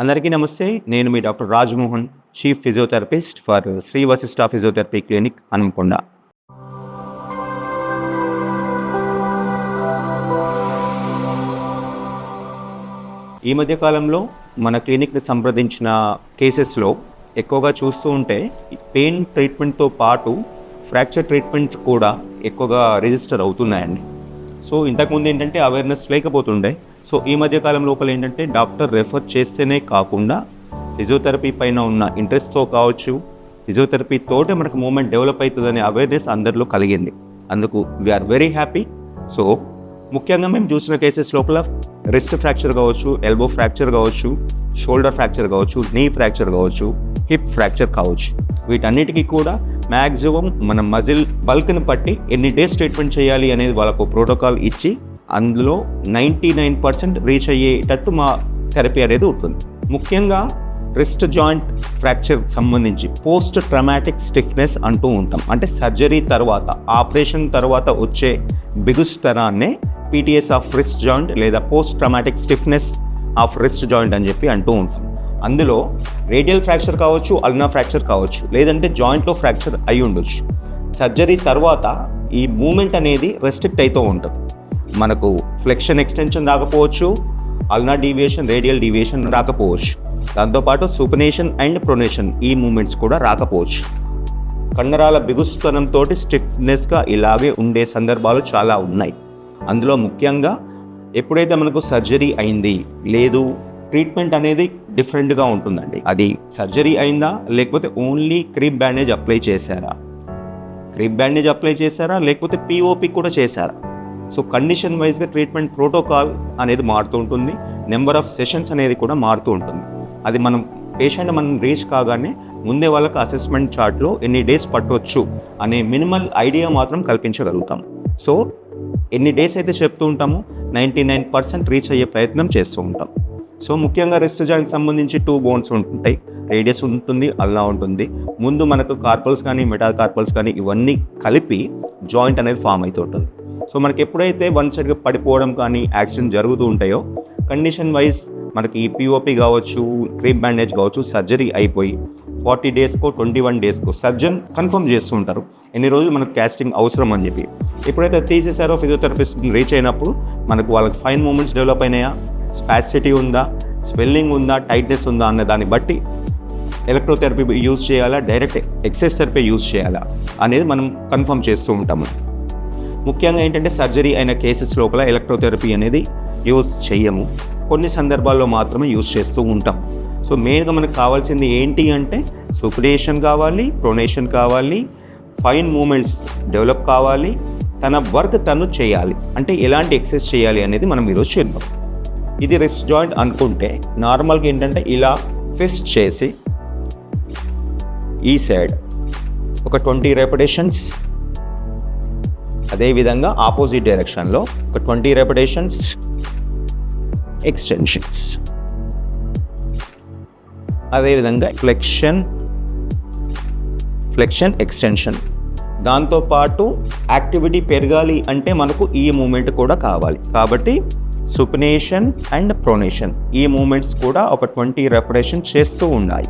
అందరికీ నమస్తే. నేను మీ doctor Rajmohan, chief physiotherapist for Sri Vasishtha physiotherapy clinic, Hanamkonda. ఈ మధ్య కాలంలో మన క్లినిక్‌ని సంప్రదించిన కేసెస్‌లో ఎక్కువగా చూస్తూ ఉంటే పెయిన్ ట్రీట్మెంట్‌తో పాటు ఫ్రాక్చర్ ట్రీట్మెంట్ కూడా ఎక్కువగా రిజిస్టర్ అవుతున్నాయండి. సో ఇంతకుముందు ఏంటంటే అవేర్నెస్ లేకపోతుండే. సో ఈ మధ్య కాలం లోపల ఏంటంటే డాక్టర్ రెఫర్ చేస్తేనే కాకుండా ఫిజియోథెరపీ పైన ఉన్న ఇంట్రెస్ట్తో కావచ్చు, ఫిజియోథెరపీ తోటే మనకు మూమెంట్ డెవలప్ అవుతుందనే అవేర్నెస్ అందరిలో కలిగింది. అందుకు వీఆర్ వెరీ హ్యాపీ. సో ముఖ్యంగా మేము చూసిన కేసెస్ లోపల రిస్ట్ ఫ్రాక్చర్ కావచ్చు, ఎల్బో ఫ్రాక్చర్ కావచ్చు, షోల్డర్ ఫ్రాక్చర్ కావచ్చు, నీ ఫ్రాక్చర్ కావచ్చు, హిప్ ఫ్రాక్చర్ కావచ్చు, వీటన్నిటికీ కూడా మ్యాక్సిమం మన మజిల్ బల్క్ని బట్టి ఎన్ని డేస్ ట్రీట్మెంట్ చేయాలి అనేది వాళ్ళకు ప్రోటోకాల్ ఇచ్చి అందులో 99% రీచ్ అయ్యేటట్టు మా థెరపీ అనేది ఉంటుంది. ముఖ్యంగా రిస్ట్ జాయింట్ ఫ్రాక్చర్ సంబంధించి పోస్ట్ ట్రామాటిక్ స్టిఫ్నెస్ అంటూ ఉంటాం. అంటే సర్జరీ తర్వాత, ఆపరేషన్ తర్వాత వచ్చే బిగుస్తరాన్నే పీటీఎస్ ఆఫ్ రిస్ట్ జాయింట్ లేదా post traumatic stiffness of wrist joint అని చెప్పి అంటూ ఉంటాం. అందులో రేడియల్ ఫ్రాక్చర్ కావచ్చు, అల్నా ఫ్రాక్చర్ కావచ్చు, లేదంటే జాయింట్లో ఫ్రాక్చర్ అయి ఉండొచ్చు. సర్జరీ తర్వాత ఈ మూమెంట్ అనేది రెస్ట్రిక్ట్ అవుతూ ఉంటుంది. మనకు ఫ్లెక్షన్ ఎక్స్టెన్షన్ రాకపోవచ్చు, అల్నా డీవియేషన్, రేడియల్ డీవియేషన్ రాకపోవచ్చు. దాంతోపాటు సుపనేషన్ అండ్ ప్రొనేషన్ ఈ మూమెంట్స్ కూడా రాకపోవచ్చు. కండరాల బిగుస్తనంతో స్టిఫ్నెస్గా ఇలాగే ఉండే సందర్భాలు చాలా ఉన్నాయి. అందులో ముఖ్యంగా ఎప్పుడైతే మనకు సర్జరీ అయింది లేదు, ట్రీట్మెంట్ అనేది డిఫరెంట్గా ఉంటుందండి. అది సర్జరీ అయిందా లేకపోతే ఓన్లీ క్రీప్ బ్యాండేజ్ అప్లై చేశారా, లేకపోతే పిఓపి కూడా చేశారా. సో కండిషన్ వైజ్గా ట్రీట్మెంట్ ప్రోటోకాల్ అనేది మారుతూ ఉంటుంది. నెంబర్ ఆఫ్ సెషన్స్ అనేది కూడా మారుతూ ఉంటుంది. అది పేషెంట్ మనం రీచ్ కాగానే ముందే వాళ్ళకి అసెస్మెంట్ చార్ట్లో ఎన్ని డేస్ పట్టవచ్చు అనే మినిమల్ ఐడియా మాత్రం కల్పించగలుగుతాం. సో ఎన్ని డేస్ అయితే చెప్తూ ఉంటామో 99% రీచ్ అయ్యే ప్రయత్నం చేస్తూ ఉంటాం. సో ముఖ్యంగా రిస్ట్ జాయింట్ సంబంధించి 2 బోన్స్ ఉంటాయి. రేడియస్ ఉంటుంది, అల్నా ఉంటుంది. ముందు మనకు కార్పల్స్ కానీ మెటాల్ కార్పల్స్ కానీ ఇవన్నీ కలిపి జాయింట్ అనేది ఫామ్ అవుతూ ఉంటుంది. సో మనకి ఎప్పుడైతే వన్ సైడ్గా పడిపోవడం కానీ యాక్సిడెంట్ జరుగుతూ ఉంటాయో కండిషన్ వైజ్ మనకి ఈ పిఓపి కావచ్చు, క్రీప్ బ్యాండేజ్ కావచ్చు, సర్జరీ అయిపోయి 40 డేస్కో 21 డేస్కో సర్జన్ కన్ఫర్మ్ చేస్తూ ఉంటారు ఎన్ని రోజులు మనకు క్యాస్టింగ్ అవసరం అని చెప్పి. ఎప్పుడైతే తీసేసారో ఫిజియోథెరపిస్ట్ రీచ్ అయినప్పుడు మనకు వాళ్ళకి ఫైన్ మూమెంట్స్ డెవలప్ అయినాయా, స్పాసిటీ ఉందా, స్వెల్లింగ్ ఉందా, టైట్నెస్ ఉందా అన్న దాన్ని బట్టి ఎలక్ట్రోథెరపీ యూజ్ చేయాలా, డైరెక్ట్ ఎక్సైజ్ థెరపీ యూజ్ చేయాలా అనేది మనం కన్ఫర్మ్ చేస్తూ ఉంటాము. ముఖ్యంగా ఏంటంటే సర్జరీ అయిన కేసెస్ లోపల ఎలక్ట్రోథెరపీ అనేది యూజ్ చేయము. కొన్ని సందర్భాల్లో మాత్రమే యూజ్ చేస్తూ ఉంటాం. సో మెయిన్గా మనకు కావాల్సింది ఏంటి అంటే సుపనేషన్ కావాలి, ప్రొనేషన్ కావాలి, ఫైన్ మూమెంట్స్ డెవలప్ కావాలి, తన వర్క్ తను చేయాలి. అంటే ఎలాంటి ఎక్సర్సైజ్ చేయాలి అనేది మనం ఈరోజు చూద్దాం. ఇది రిస్ట్ జాయింట్ అనుకుంటే నార్మల్గా ఏంటంటే ఇలా ఫిస్ట్ చేసి ఈ సైడ్ ఒక 20 రెపిటేషన్స్, అదేవిధంగా ఆపోజిట్ డైరెక్షన్లో ఒక 20 రెపిటేషన్స్, ఎక్స్టెన్షన్స్, అదేవిధంగా ఫ్లెక్షన్ ఎక్స్టెన్షన్. దాంతోపాటు యాక్టివిటీ పెరగాలి అంటే మనకు ఈ మూమెంట్ కూడా కావాలి. కాబట్టి సుపనేషన్ అండ్ ప్రొనేషన్ ఈ మూమెంట్స్ కూడా ఒక 20 రెపిటేషన్ చేస్తూ ఉండాలి.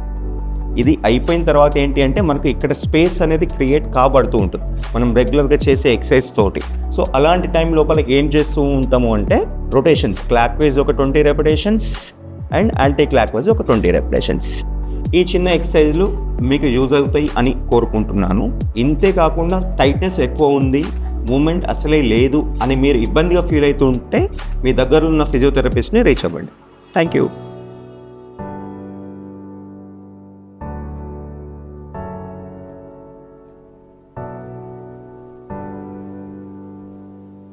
ఇది అయిపోయిన తర్వాత ఏంటి అంటే మనకు ఇక్కడ స్పేస్ అనేది క్రియేట్ కాబడుతూ ఉంటుంది మనం రెగ్యులర్గా చేసే ఎక్సర్సైజ్ తోటి. సో అలాంటి టైం లోపల ఏం చేస్తూ ఉంటాము అంటే రొటేషన్స్, క్లాక్ వైజ్ ఒక 20 repetitions and anti clock wise ఒక 20 రెపిటేషన్స్. ఈ చిన్న ఎక్సర్సైజ్లు మీకు యూజ్ అవుతాయి అని కోరుకుంటున్నాను. ఇంతే కాకుండా టైట్నెస్ ఎక్కువ ఉంది, మూమెంట్ అసలే లేదు అని మీరు ఇబ్బందిగా ఫీల్ అవుతుంటే మీ దగ్గర ఉన్న ఫిజియోథెరపిస్ట్ని రీచ్ అవ్వండి. Thank you.